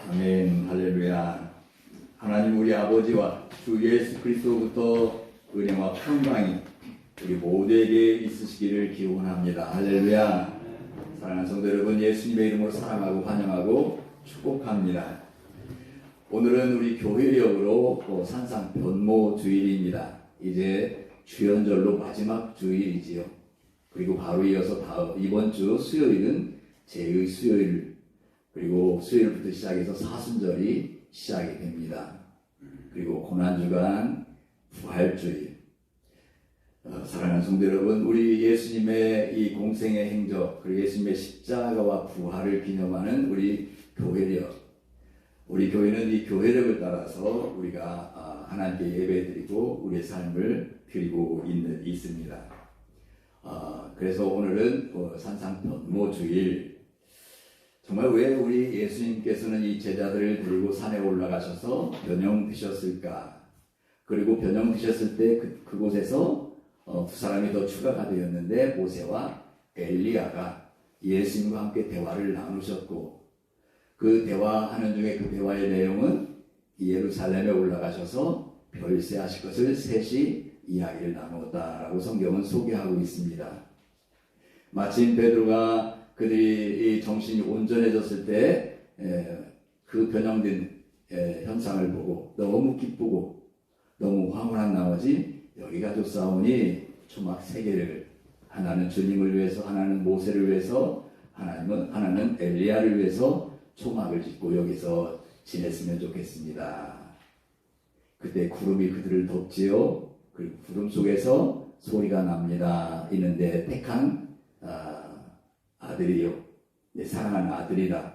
아멘. 할렐루야. 하나님 우리 아버지와 주 예수 그리스도부터 은혜와 평강이 우리 모두에게 있으시기를 기원합니다. 할렐루야. 사랑하는 성도 여러분, 예수님의 이름으로 사랑하고 환영하고 축복합니다. 오늘은 우리 교회력으로 산상 변모 주일입니다. 이제 주연절로 마지막 주일이지요. 그리고 바로 이어서 이번 주 수요일은 제2의 수요일, 그리고 수요일부터 시작해서 사순절이 시작이 됩니다. 그리고 고난주간, 부활주일. 사랑하는 성도 여러분, 우리 예수님의 이 공생의 행적, 그리고 예수님의 십자가와 부활을 기념하는 우리 교회력. 우리 교회는 이 교회력을 따라서 우리가 하나님께 예배드리고 우리의 삶을 드리고 있습니다. 그래서 오늘은 산상 변모주일. 정말 왜 우리 예수님께서는 이 제자들을 데리고 산에 올라가셔서 변형되셨을까? 그리고 변형되셨을 때 그곳에서 두 사람이 더 추가가 되었는데 모세와 엘리야가 예수님과 함께 대화를 나누셨고, 그 대화하는 중에 그 대화의 내용은 예루살렘에 올라가셔서 별세하실 것을 셋이 이야기를 나누었다라고 성경은 소개하고 있습니다. 마침 베드로가 그들이 정신이 온전해졌을 때 그 변형된 현상을 보고 너무 기쁘고 너무 황홀한 나머지 여기 가족 싸우니 초막 3개를, 하나는 주님을 위해서, 하나는 모세를 위해서, 하나는 엘리야를 위해서 초막을 짓고 여기서 지냈으면 좋겠습니다. 그때 구름이 그들을 덮지요. 그리고 구름 속에서 소리가 납니다. 이는데 택한 아들이요, 내 사랑하는 아들이다.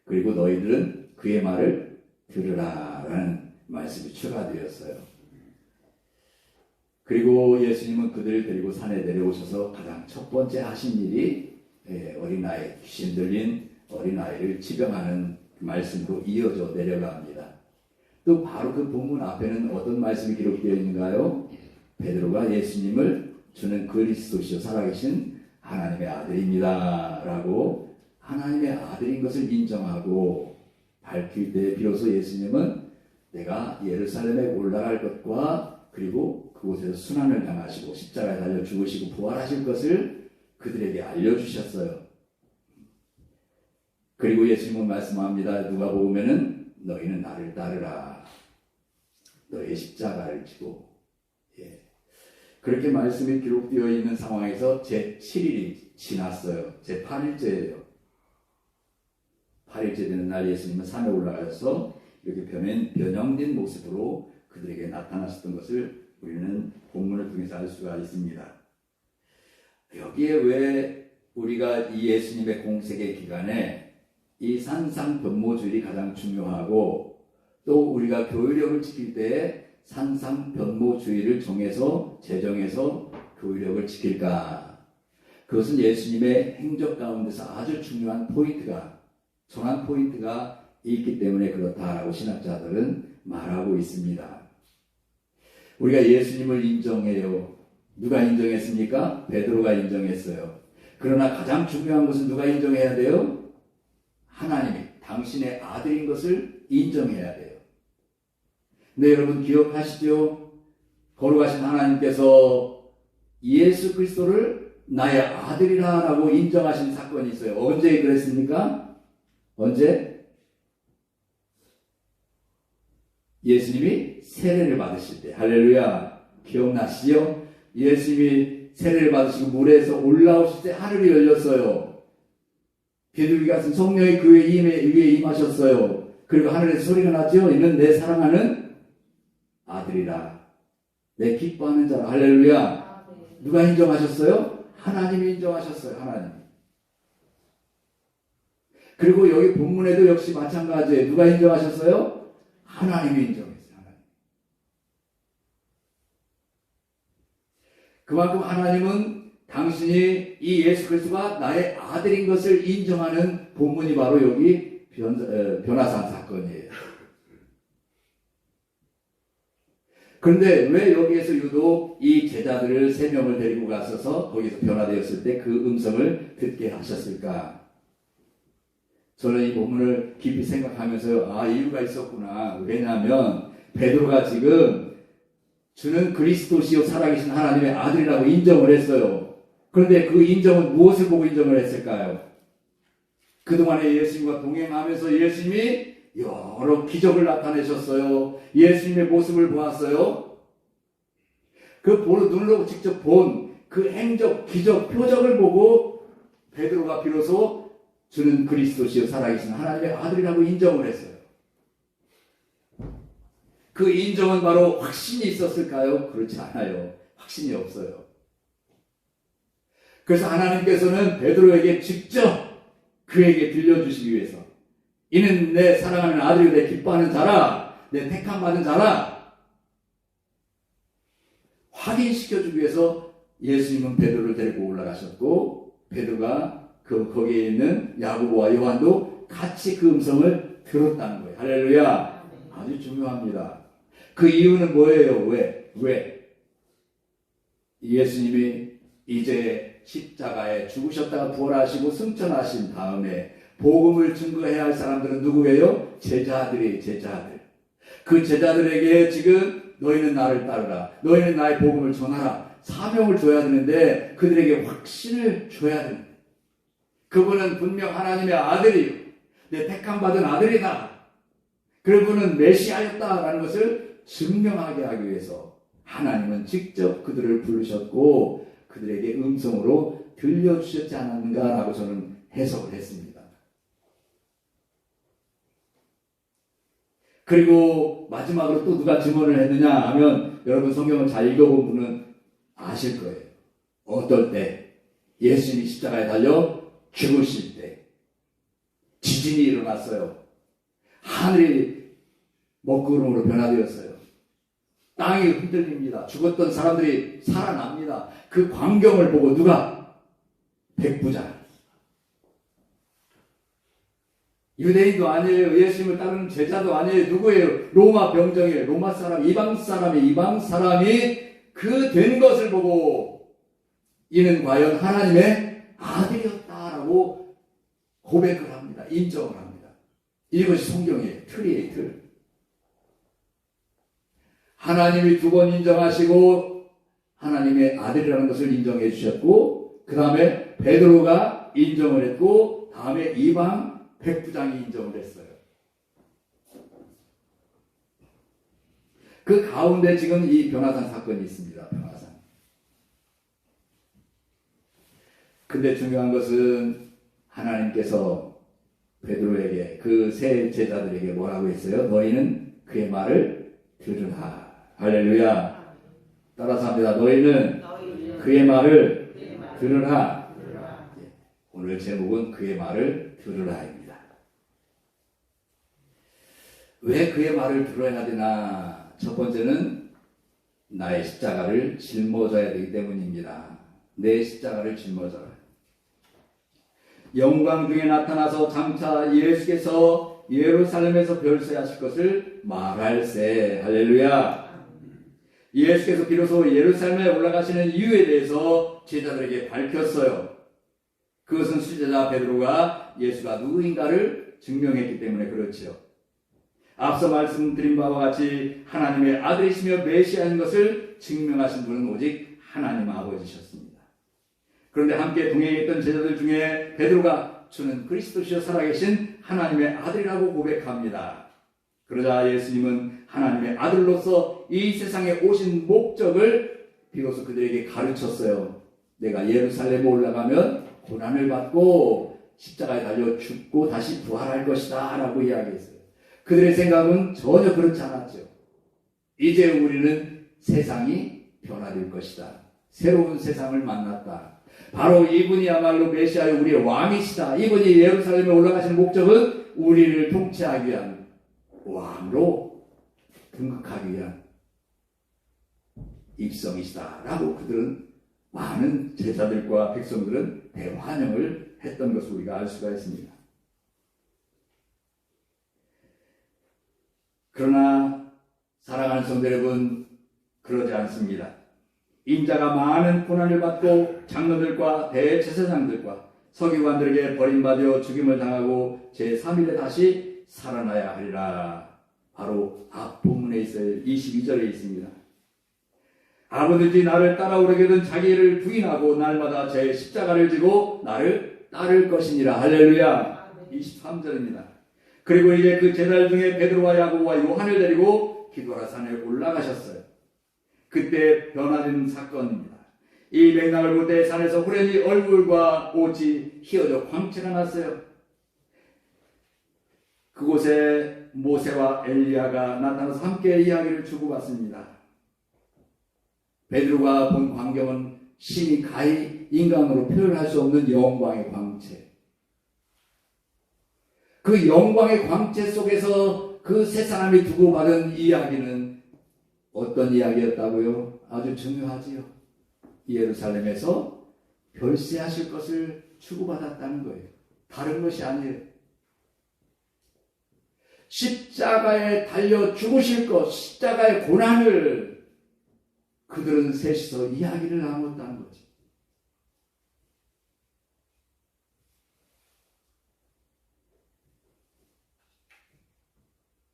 그리고 너희들은 그의 말을 들으라 라는 말씀이 추가되었어요. 그리고 예수님은 그들을 데리고 산에 내려오셔서 가장 첫 번째 하신 일이 어린아이, 귀신 들린 어린아이를 치병하는 말씀으로 이어져 내려갑니다. 또 바로 그 본문 앞에는 어떤 말씀이 기록되어 있는가요? 베드로가 예수님을 주는 그리스도시요 살아계신 하나님의 아들입니다 라고 하나님의 아들인 것을 인정하고 밝힐 때 비로소 예수님은 내가 예루살렘에 올라갈 것과 그리고 그곳에서 순환을 당하시고 십자가에 달려 죽으시고 부활하실 것을 그들에게 알려주셨어요. 그리고 예수님은 말씀합니다. 누가 보면은 너희는 나를 따르라. 너의 십자가를 지고. 그렇게 말씀이 기록되어 있는 상황에서 제7일이 지났어요. 제8일째예요. 8일째 되는 날 예수님은 산에 올라가서 이렇게 변형된 모습으로 그들에게 나타나셨던 것을 우리는 본문을 통해서 알 수가 있습니다. 여기에 왜 우리가 이 예수님의 공생의 기간에 이 산상 변모주일이 가장 중요하고, 또 우리가 교회력을 지킬 때에 산상 변모주일을 제정해서 교회력을 지킬까? 그것은 예수님의 행적 가운데서 아주 중요한 포인트가, 전환 포인트가 있기 때문에 그렇다라고 신학자들은 말하고 있습니다. 우리가 예수님을 인정해요. 누가 인정했습니까? 베드로가 인정했어요. 그러나 가장 중요한 것은 누가 인정해야 돼요? 하나님이 당신의 아들인 것을 인정해야 돼요. 네, 여러분 기억하시죠? 거룩하신 하나님께서 예수 그리스도를 나의 아들이라 라고 인정하신 사건이 있어요. 언제 그랬습니까? 언제? 예수님이 세례를 받으실 때. 할렐루야. 기억나시죠? 예수님이 세례를 받으시고 물에서 올라오실 때 하늘이 열렸어요. 비둘기 같은 성령이 그 위에 임하셨어요. 그리고 하늘에서 소리가 났죠? 이는 내 사랑하는 아들이라. 내 기뻐하는 자라. 할렐루야. 누가 인정하셨어요? 하나님이 인정하셨어요. 하나님. 그리고 여기 본문에도 역시 마찬가지예요. 누가 인정하셨어요? 하나님이 인정했어요. 하나님. 그만큼 하나님은 당신이 이 예수 그리스도가 나의 아들인 것을 인정하는 본문이 바로 여기 변화산 사건이에요. 그런데 왜 여기에서 유독 이 제자들을 3명을 데리고 갔어서 거기서 변화되었을 때 그 음성을 듣게 하셨을까? 저는 이 본문을 깊이 생각하면서 이유가 있었구나. 왜냐하면 베드로가 지금 주는 그리스도시요 살아계신 하나님의 아들이라고 인정을 했어요. 그런데 그 인정은 무엇을 보고 인정을 했을까요? 그동안에 예수님과 동행하면서 예수님이 여러 기적을 나타내셨어요. 예수님의 모습을 보았어요. 그 눈으로 직접 본 그 행적, 기적, 표적을 보고 베드로가 비로소 주는 그리스도시요 살아계신 하나님의 아들이라고 인정을 했어요. 그 인정은 바로 확신이 있었을까요? 그렇지 않아요. 확신이 없어요. 그래서 하나님께서는 베드로에게 직접 그에게 들려주시기 위해서 이는 내 사랑하는 아들이고 내 기뻐하는 자라, 내 택함 받은 자라 확인시켜주기 위해서 예수님은 베드로를 데리고 올라가셨고 베드로가 거기에 있는 야고보와 요한도 같이 그 음성을 들었다는 거예요. 할렐루야. 아주 중요합니다. 그 이유는 뭐예요? 왜? 예수님이 이제 십자가에 죽으셨다가 부활하시고 승천하신 다음에 복음을 증거해야 할 사람들은 누구예요? 제자들. 그 제자들에게 지금 너희는 나를 따르라. 너희는 나의 복음을 전하라. 사명을 줘야 되는데 그들에게 확신을 줘야 됩니다. 그분은 분명 하나님의 아들이요. 내 택함받은 아들이다. 그분은 메시아였다라는 것을 증명하게 하기 위해서 하나님은 직접 그들을 부르셨고 그들에게 음성으로 들려주셨지 않았는가라고 저는 해석을 했습니다. 그리고 마지막으로 또 누가 증언을 했느냐 하면 여러분 성경을 잘 읽어본 분은 아실 거예요. 어떨 때 예수님이 십자가에 달려 죽으실 때 지진이 일어났어요. 하늘이 먹구름으로 변화되었어요. 땅이 흔들립니다. 죽었던 사람들이 살아납니다. 그 광경을 보고 누가? 백부장. 유대인도 아니에요. 예수님을 따르는 제자도 아니에요. 누구예요? 로마 병정이에요. 로마 사람, 이방 사람이 그 된 것을 보고 이는 과연 하나님의 아들이었다라고 고백을 합니다. 인정을 합니다. 이것이 성경의 틀이에요. 틀. 하나님이 두 번 인정하시고 하나님의 아들이라는 것을 인정해 주셨고 그 다음에 베드로가 인정을 했고 다음에 이방 백부장이 인정을 했어요. 그 가운데 지금 이 변화산 사건이 있습니다. 변화산. 근데 중요한 것은 하나님께서 베드로에게 그 세 제자들에게 뭐라고 했어요? 너희는 그의 말을 들으라. 할렐루야. 따라서 합니다. 너희는 그의 말을 들으라. 오늘 제목은 그의 말을 들으라입니다. 왜 그의 말을 들어야 되나? 첫 번째는 나의 십자가를 짊어져야 되기 때문입니다. 내 십자가를 짊어져라. 영광 중에 나타나서 장차 예수께서 예루살렘에서 별세하실 것을 말할세. 할렐루야. 예수께서 비로소 예루살렘에 올라가시는 이유에 대해서 제자들에게 밝혔어요. 그것은 수제자 베드로가 예수가 누구인가를 증명했기 때문에 그렇지요. 앞서 말씀드린 바와 같이 하나님의 아들이시며 메시아인 것을 증명하신 분은 오직 하나님 아버지셨습니다. 그런데 함께 동행했던 제자들 중에 베드로가 주는 그리스도시여 살아계신 하나님의 아들이라고 고백합니다. 그러자 예수님은 하나님의 아들로서 이 세상에 오신 목적을 비로소 그들에게 가르쳤어요. 내가 예루살렘에 올라가면 고난을 받고 십자가에 달려 죽고 다시 부활할 것이다 라고 이야기했어요. 그들의 생각은 전혀 그렇지 않았죠. 이제 우리는 세상이 변화될 것이다. 새로운 세상을 만났다. 바로 이분이야말로 메시아의 우리의 왕이시다. 이분이 예루살렘에 올라가신 목적은 우리를 통치하기 위한 왕으로 등극하기 위한 입성이시다 라고 그들은 많은 제자들과 백성들은 대환영을 했던 것을 우리가 알 수가 있습니다. 그러나 사랑하는 성도 여러분, 그러지 않습니다. 인자가 많은 고난을 받고 장로들과 대제사장들과 서기관들에게 버림받아 죽임을 당하고 제3일에 다시 살아나야 하리라. 바로 앞부분에 있을 22절에 있습니다. 아무든지 나를 따라오려거든 자기를 부인하고 날마다 제 십자가를 지고 나를 따를 것이니라. 할렐루야. 23절입니다. 그리고 이제 그 제자들 중에 베드로와 야고보와 요한을 데리고 기도라 산에 올라가셨어요. 그때 변화된 사건입니다. 이 맥락을 볼 때 산에서 후련히 얼굴과 옷이 휘어져 광채가 났어요. 그곳에 모세와 엘리야가 나타나서 함께 이야기를 주고받습니다. 베드로가 본 광경은 심히 가히 인간으로 표현할 수 없는 영광의 광채. 그 영광의 광채 속에서 그 세 사람이 주고받은 이야기는 어떤 이야기였다고요? 아주 중요하지요. 예루살렘에서 별세하실 것을 주고받았다는 거예요. 다른 것이 아니에요. 십자가에 달려 죽으실 것, 십자가의 고난을 그들은 셋이서 이야기를 나눴다는 거죠.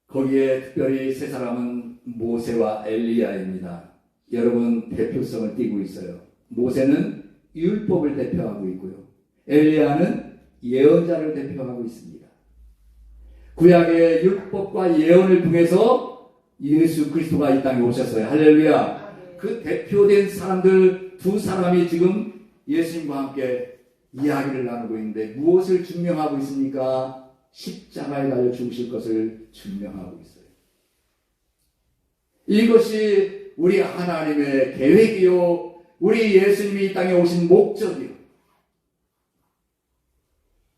거기에 특별히 세 사람은 모세와 엘리야입니다. 여러분 대표성을 띠고 있어요. 모세는 율법을 대표하고 있고요. 엘리야는 예언자를 대표하고 있습니다. 구약의 율법과 예언을 통해서 예수 그리스도가 이 땅에 오셨어요. 할렐루야. 그 대표된 사람들 두 사람이 지금 예수님과 함께 이야기를 나누고 있는데 무엇을 증명하고 있습니까? 십자가에 달려 죽으실 것을 증명하고 있어요. 이것이 우리 하나님의 계획이요, 우리 예수님이 이 땅에 오신 목적이요.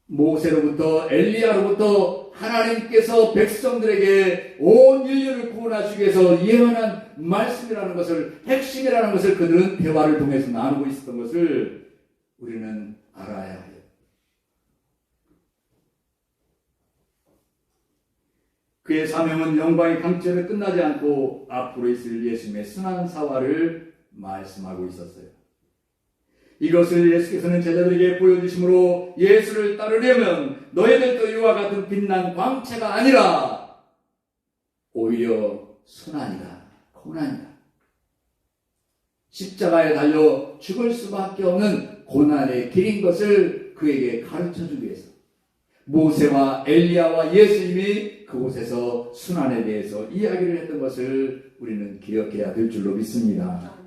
모세로부터 엘리야로부터 하나님께서 백성들에게 온 인류를 구원하시기 위해서 예언한 말씀이라는 것을, 핵심이라는 것을 그들은 대화를 통해서 나누고 있었던 것을 우리는 알아야 해요. 그의 사명은 영광의 강체로 끝나지 않고 앞으로 있을 예수님의 순환 사화를 말씀하고 있었어요. 이것을 예수께서는 제자들에게 보여주심으로 예수를 따르려면 너희들도 이와 같은 빛난 광채가 아니라 오히려 순환이다, 고난이다. 십자가에 달려 죽을 수밖에 없는 고난의 길인 것을 그에게 가르쳐주기 위해서 모세와 엘리야와 예수님이 그곳에서 순환에 대해서 이야기를 했던 것을 우리는 기억해야 될 줄로 믿습니다.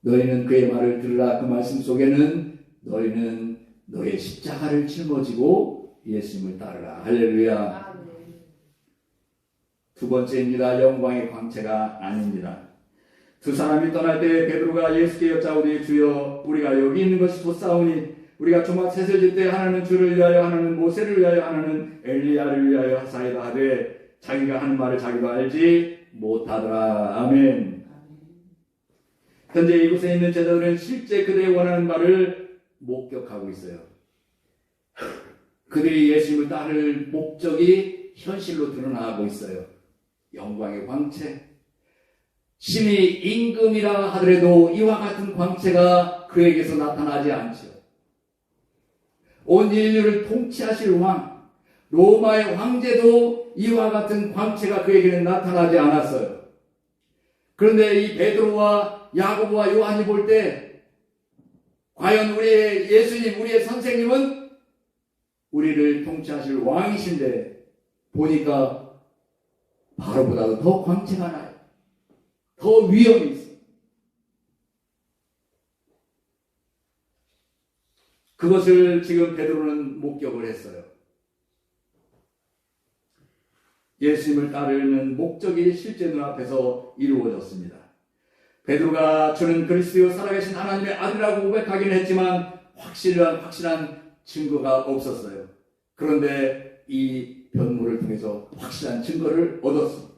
너희는 그의 말을 들으라. 그 말씀 속에는 너희는 너의 십자가를 짊어지고 예수님을 따르라. 할렐루야. 두 번째입니다. 영광의 광채가 아닙니다. 두 사람이 떠날 때 베드로가 예수께 여짜오되 주여 우리가 여기 있는 것이 돋사오니 우리가 조막 셋을 질 때 하나는 주를 위하여 하나는 모세를 위하여 하나는 엘리야를 위하여 하사이다 하되 자기가 하는 말을 자기도 알지 못하더라. 아멘. 현재 이곳에 있는 제자들은 실제 그들이 원하는 말을 목격하고 있어요. 그들이 예수님을 따를 목적이 현실로 드러나고 있어요. 영광의 광채. 심히 임금이라 하더라도 이와 같은 광채가 그에게서 나타나지 않죠. 온 인류를 통치하실 왕, 로마의 황제도 이와 같은 광채가 그에게는 나타나지 않았어요. 그런데 이 베드로와 야고보와 요한이 볼 때 과연 우리의 예수님, 우리의 선생님은 우리를 통치하실 왕이신데 보니까 바로보다도 더 광채가 나요. 더 위험이 있어요. 그것을 지금 베드로는 목격을 했어요. 예수님을 따르는 목적이 실제 눈앞에서 이루어졌습니다. 베드로가 주는 그리스도 살아계신 하나님의 아들이라고 고백하긴 했지만 확실한 증거가 없었어요. 그런데 이 변모를 통해서 확실한 증거를 얻었습니다.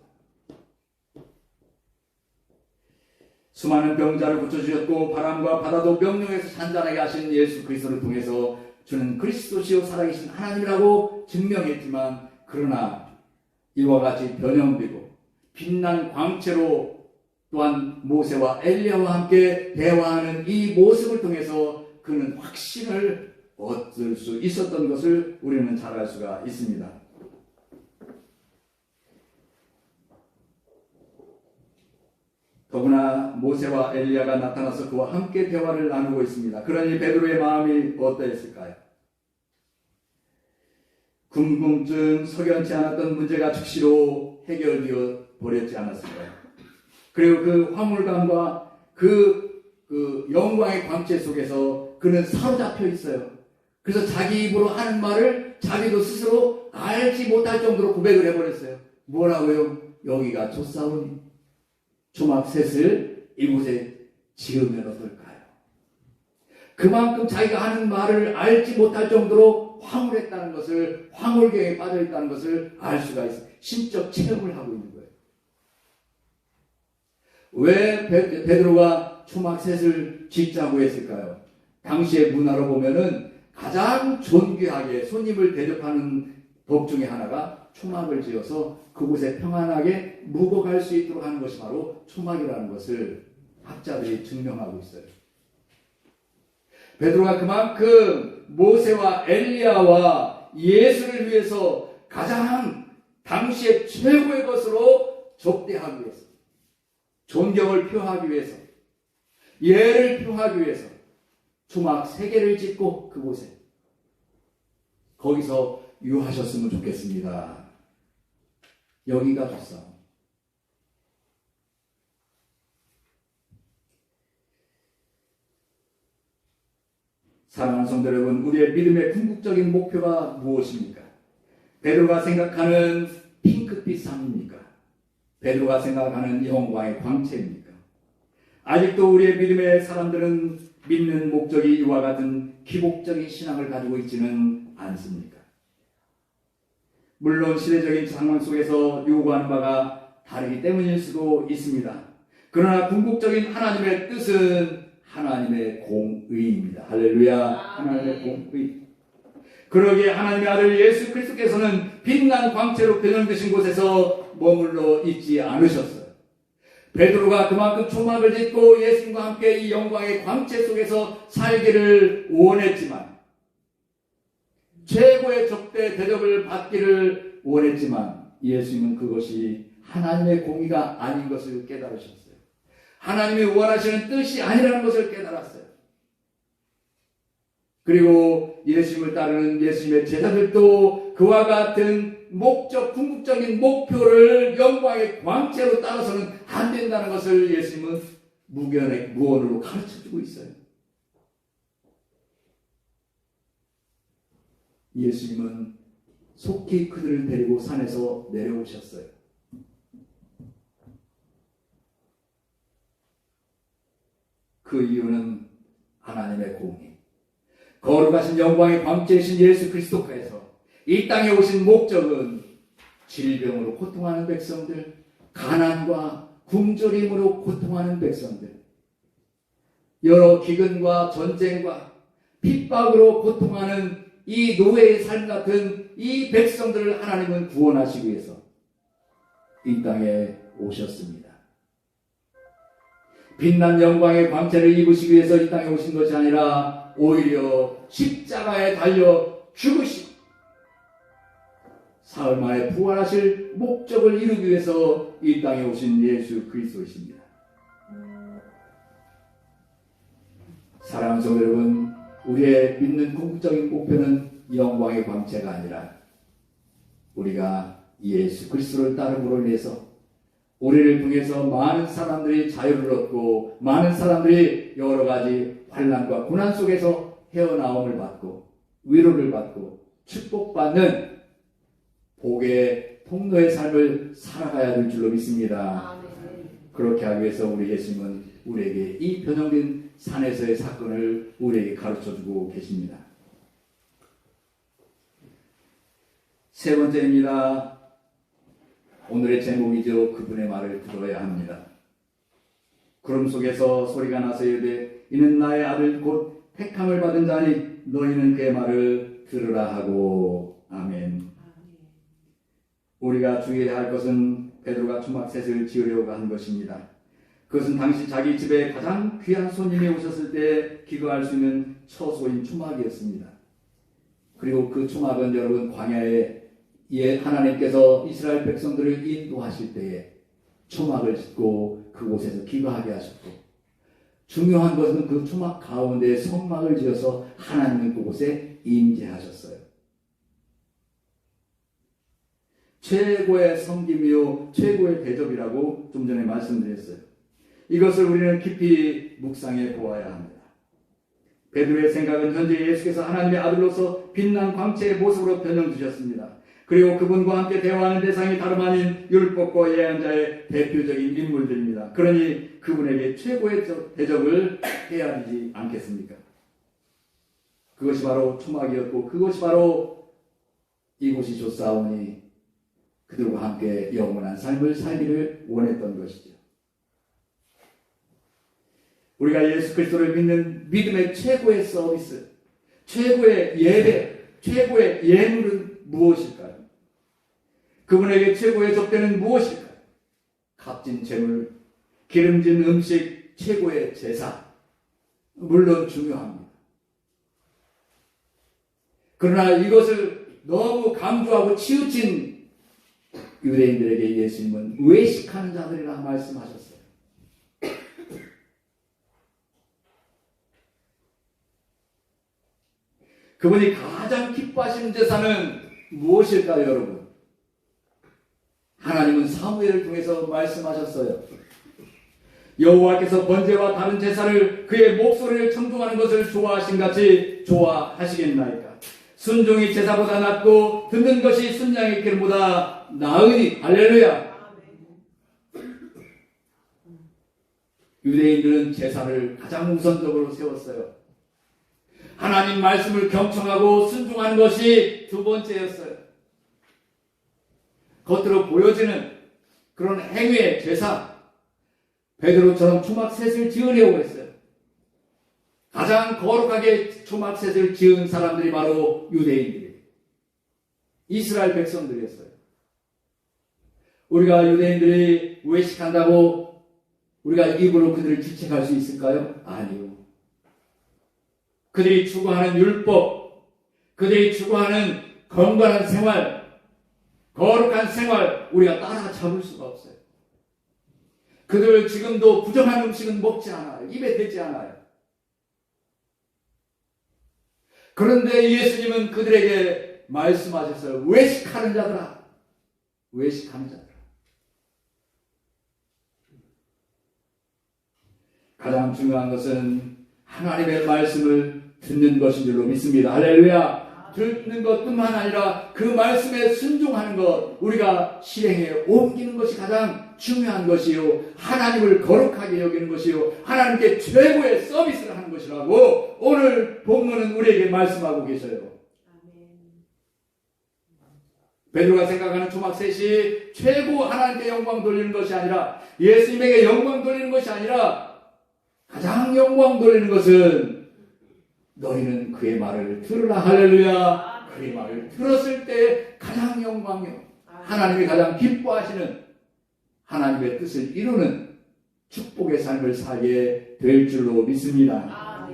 수많은 병자를 고쳐주셨고 바람과 바다도 명령해서 잔잔하게 하신 예수 그리스도를 통해서 주는 그리스도시요 살아계신 하나님이라고 증명했지만 그러나 이와 같이 변형되고 빛난 광채로 또한 모세와 엘리야와 함께 대화하는 이 모습을 통해서 그는 확신을 얻을 수 있었던 것을 우리는 잘 알 수가 있습니다. 더구나 모세와 엘리야가 나타나서 그와 함께 대화를 나누고 있습니다. 그러니 베드로의 마음이 어떠했을까요? 궁금증, 석연치 않았던 문제가 즉시로 해결되어 버렸지 않았을까요? 그리고 그 화물감과 그 영광의 광채 속에서 그는 사로잡혀 있어요. 그래서 자기 입으로 하는 말을 자기도 스스로 알지 못할 정도로 고백을 해버렸어요. 뭐라고요? 여기가 좁사오니 초막셋을 이곳에 지으면 어떨까요? 그만큼 자기가 하는 말을 알지 못할 정도로 황홀했다는 것을, 황홀경에 빠져있다는 것을 알 수가 있어요. 신적 체험을 하고 있는 거예요. 왜 베드로가 초막셋을 짓자고 했을까요? 당시의 문화로 보면은 가장 존귀하게 손님을 대접하는 법 중에 하나가 초막을 지어서 그곳에 평안하게 묵어갈 수 있도록 하는 것이 바로 초막이라는 것을 학자들이 증명하고 있어요. 베드로가 그만큼 모세와 엘리야와 예수를 위해서 가장 당시의 최고의 것으로 접대하기 위해서, 존경을 표하기 위해서, 예를 표하기 위해서 초막 3개를 짓고 그곳에 거기서 유하셨으면 좋겠습니다. 여기가 좋사오. 사랑하는 성도 여러분, 우리의 믿음의 궁극적인 목표가 무엇입니까? 베드로가 생각하는 핑크빛 삶입니까? 베드로가 생각하는 영광의 광채입니까? 아직도 우리의 믿음의 사람들은 믿는 목적이 이와 같은 기복적인 신앙을 가지고 있지는 않습니까? 물론 시대적인 상황 속에서 요구하는 바가 다르기 때문일 수도 있습니다. 그러나 궁극적인 하나님의 뜻은 하나님의 공의입니다. 할렐루야. 하나님의 공의. 그러기에 하나님의 아들 예수 그리스도께서는 빛난 광채로 변형되신 곳에서 머물러 있지 않으셨어요. 베드로가 그만큼 초막을 짓고 예수님과 함께 이 영광의 광채 속에서 살기를 원했지만, 최고의 접대 대접을 받기를 원했지만, 예수님은 그것이 하나님의 공의가 아닌 것을 깨달으셨어요. 하나님이 원하시는 뜻이 아니라는 것을 깨달았어요. 그리고 예수님을 따르는 예수님의 제자들도 그와 같은 목적, 궁극적인 목표를 영광의 광채로 따라서는 안 된다는 것을 예수님은 무언으로 가르쳐주고 있어요. 예수님은 속히 그들을 데리고 산에서 내려오셨어요. 그 이유는 하나님의 공의, 거룩하신 영광의 광채이신 예수 그리스도께서 이 땅에 오신 목적은 질병으로 고통하는 백성들, 가난과 굶주림으로 고통하는 백성들, 여러 기근과 전쟁과 핍박으로 고통하는 이 노예의 삶 같은 이 백성들을 하나님은 구원하시기 위해서 이 땅에 오셨습니다. 빛난 영광의 광채를 입으시기 위해서 이 땅에 오신 것이 아니라 오히려 십자가에 달려 죽으시고 사흘 만에 부활하실 목적을 이루기 위해서 이 땅에 오신 예수 그리스도이십니다. 사랑하는 성도 여러분, 우리의 믿는 궁극적인 목표는 영광의 광채가 아니라 우리가 예수 그리스도를 따름으로 인해서 우리를 통해서 많은 사람들이 자유를 얻고 많은 사람들이 여러 가지 환난과 고난 속에서 헤어나옴을 받고 위로를 받고 축복받는 복의 통로의 삶을 살아가야 될 줄로 믿습니다. 그렇게 하기 위해서 우리 예수님은 우리에게 이 변형된 산에서의 사건을 우리에게 가르쳐주고 계십니다. 세 번째입니다. 오늘의 제목이죠. 그분의 말을 들어야 합니다. 구름 속에서 소리가 나서 이르되 이는 나의 아들 곧 택함을 받은 자니 너희는 그의 말을 들으라 하고. 아멘. 우리가 주의해야 할 것은 베드로가 초막셋을 지으려고 한 것입니다. 그것은 당시 자기 집에 가장 귀한 손님이 오셨을 때 기거할 수 있는 처소인 초막이었습니다. 그리고 그 초막은 여러분 광야에 하나님께서 이스라엘 백성들을 인도하실 때에 초막을 짓고 그곳에서 기거하게 하셨고, 중요한 것은 그 초막 가운데 성막을 지어서 하나님은 그곳에 임재하셨어요. 최고의 섬김이요 최고의 대접이라고 좀 전에 말씀드렸어요. 이것을 우리는 깊이 묵상해 보아야 합니다. 베드로의 생각은 현재 예수께서 하나님의 아들로서 빛난 광채의 모습으로 변형되셨습니다. 그리고 그분과 함께 대화하는 대상이 다름 아닌 율법과 예언자의 대표적인 인물들입니다. 그러니 그분에게 최고의 대접을 해야 되지 않겠습니까? 그것이 바로 초막이었고, 그것이 바로 이곳이 좋사오니 그들과 함께 영원한 삶을 살기를 원했던 것이죠. 우리가 예수 그리스도를 믿는 믿음의 최고의 서비스, 최고의 예배, 최고의 예물은 무엇일까요? 그분에게 최고의 접대는 무엇일까요? 값진 재물, 기름진 음식, 최고의 제사, 물론 중요합니다. 그러나 이것을 너무 강조하고 치우친 유대인들에게 예수님은 외식하는 자들이라 말씀하셨어요. 그분이 가장 기뻐하시는 제사는 무엇일까요, 여러분? 하나님은 사무엘을 통해서 말씀하셨어요. 여호와께서 번제와 다른 제사를 그의 목소리를 청중하는 것을 좋아하신 같이 좋아하시겠나이까? 순종이 제사보다 낫고 듣는 것이 순양의 기름보다 나으니. 할렐루야. 유대인들은 제사를 가장 우선적으로 세웠어요. 하나님 말씀을 경청하고 순종하는 것이 두 번째였어요. 겉으로 보여지는 그런 행위의 제사, 베드로처럼 초막셋을 지으려고 했어요. 가장 거룩하게 초막셋을 지은 사람들이 바로 유대인들이에요. 이스라엘 백성들이었어요. 우리가 유대인들이 외식한다고 우리가 입으로 그들을 질책할 수 있을까요? 아니요. 그들이 추구하는 율법, 그들이 추구하는 건강한 생활, 거룩한 생활, 우리가 따라잡을 수가 없어요. 그들 지금도 부정한 음식은 먹지 않아요. 입에 대지 않아요. 그런데 예수님은 그들에게 말씀하셨어요. 외식하는 자들아. 외식하는 자들아. 가장 중요한 것은 하나님의 말씀을 듣는 것인 줄로 믿습니다. 할렐루야. 듣는 것뿐만 아니라 그 말씀에 순종하는 것, 우리가 실행에 옮기는 것이 가장 중요한 것이요, 하나님을 거룩하게 여기는 것이요, 하나님께 최고의 서비스를 하는 것이라고 오늘 본문은 우리에게 말씀하고 계셔요. 베드로가 생각하는 초막셋이 최고 하나님께 영광 돌리는 것이 아니라, 예수님에게 영광 돌리는 것이 아니라, 가장 영광 돌리는 것은 너희는 그의 말을 들으라. 할렐루야. 그의 말을 들었을 때 가장 영광이요, 하나님이 가장 기뻐하시는 하나님의 뜻을 이루는 축복의 삶을 살게 될 줄로 믿습니다.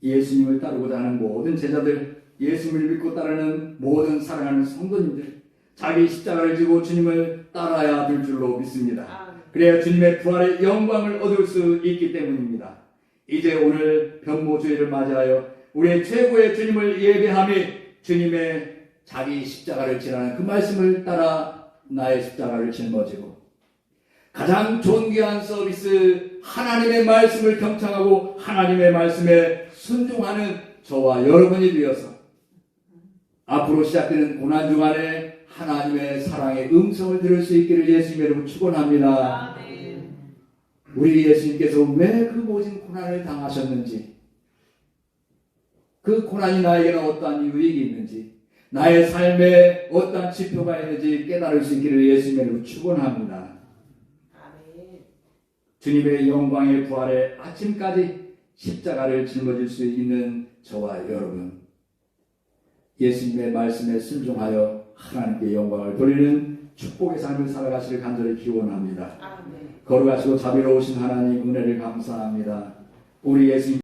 예수님을 따르고자 하는 모든 제자들, 예수님을 믿고 따르는 모든 사랑하는 성도님들, 자기 십자가를 지고 주님을 따라야 될 줄로 믿습니다. 그래야 주님의 부활의 영광을 얻을 수 있기 때문입니다. 이제 오늘 변모주의를 맞이하여 우리의 최고의 주님을 예배하며 주님의 자기 십자가를 지라는 그 말씀을 따라 나의 십자가를 짊어지고 가장 존귀한 서비스, 하나님의 말씀을 경청하고 하나님의 말씀에 순종하는 저와 여러분이 되어서 앞으로 시작되는 고난 중간에 하나님의 사랑의 음성을 들을 수 있기를 예수님의 이름으로 축원합니다. 우리 예수님께서 왜 그 모진 고난을 당하셨는지, 그 고난이 나에게는 어떠한 유익이 있는지, 나의 삶에 어떠한 지표가 있는지 깨달을 수 있기를 예수님의 이름으로 축원합니다. 주님의 영광의 부활의 아침까지 십자가를 짊어질 수 있는 저와 여러분, 예수님의 말씀에 순종하여 하나님께 영광을 돌리는 축복의 삶을 살아가시길 간절히 기원합니다. 거룩하시고 자비로우신 하나님, 은혜를 감사합니다. 우리 예수님